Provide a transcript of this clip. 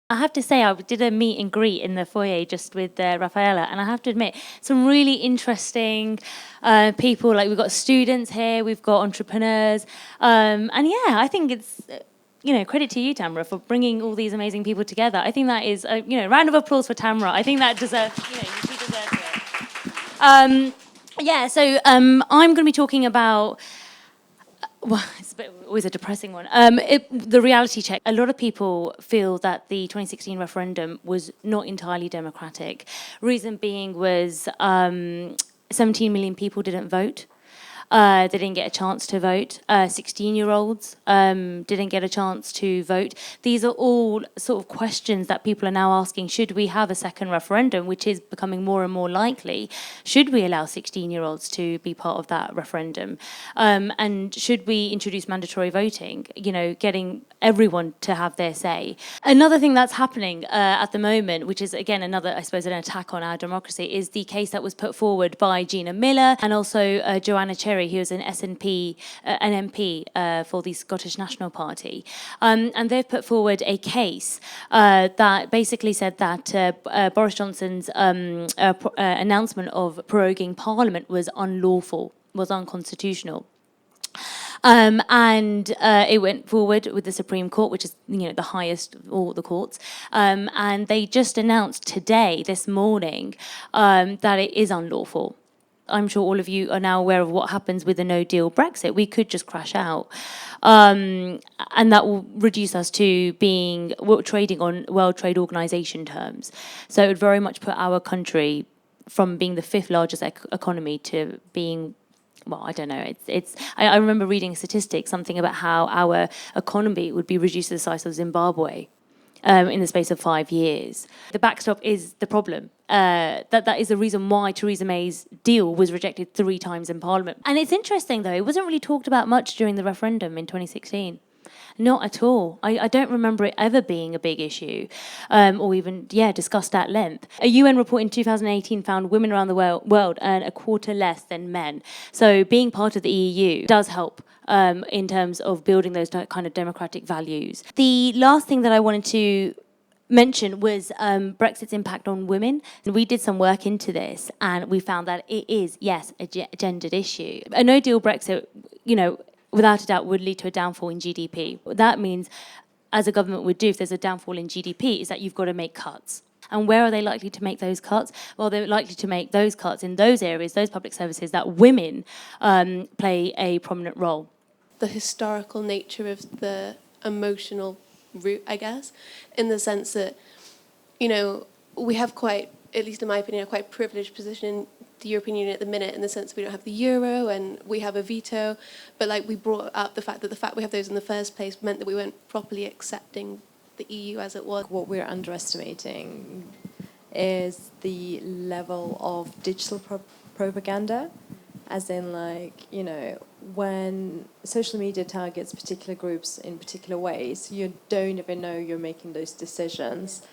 I have to say, I did a meet and greet in the foyer just with Rafaela, and I have to admit, some really interesting people. Like, we've got students here, we've got entrepreneurs, and yeah, I think it's, credit to you, Tamra, for bringing all these amazing people together. I think that is, round of applause for Tamra. I think that deserves, she deserves it. So I'm going to be talking about. Well, it's always a depressing one. The reality check. A lot of people feel that the 2016 referendum was not entirely democratic. Reason being was 17 million people didn't vote. They didn't get a chance to vote. 16-year-olds didn't get a chance to vote. These are all sort of questions that people are now asking. Should we have a second referendum, which is becoming more and more likely? Should we allow 16-year-olds to be part of that referendum? And should we introduce mandatory voting, getting everyone to have their say? Another thing that's happening at the moment, which is, again, another, I suppose, an attack on our democracy, is the case that was put forward by Gina Miller and also Joanna Cherry, who is an SNP, an MP for the Scottish National Party. And they've put forward a case that basically said that Boris Johnson's announcement of proroguing Parliament was unlawful, was unconstitutional. And it went forward with the Supreme Court, which is, the highest of all the courts. And they just announced today, this morning, that it is unlawful. I'm sure all of you are now aware of what happens with a no-deal Brexit. We could just crash out. And that will reduce us to trading on World Trade Organization terms. So it would very much put our country from being the fifth largest economy to being, well, I don't know. I remember reading statistics, something about how our economy would be reduced to the size of Zimbabwe in the space of 5 years. The backstop is the problem. That is the reason why Theresa May's deal was rejected 3 times in Parliament. And it's interesting, though, it wasn't really talked about much during the referendum in 2016. Not at all. I don't remember it ever being a big issue or even, discussed at length. A UN report in 2018 found women around the world earn a quarter less than men. So being part of the EU does help in terms of building those kind of democratic values. The last thing that I wanted to mention was Brexit's impact on women. And we did some work into this, and we found that it is, yes, a gendered issue. A no-deal Brexit, without a doubt, would lead to a downfall in GDP. What that means, as a government would do if there's a downfall in GDP, is that you've got to make cuts. And where are they likely to make those cuts? Well, they're likely to make those cuts in those areas, those public services that women play a prominent role. The historical nature of the emotional route, I guess, in the sense that, we have quite, at least in my opinion, a quite privileged position in the European Union at the minute, in the sense we don't have the euro and we have a veto, but we brought up the fact we have those in the first place meant that we weren't properly accepting the EU as it was. What we're underestimating is the level of digital propaganda, as in when social media targets particular groups in particular ways, you don't even know you're making those decisions.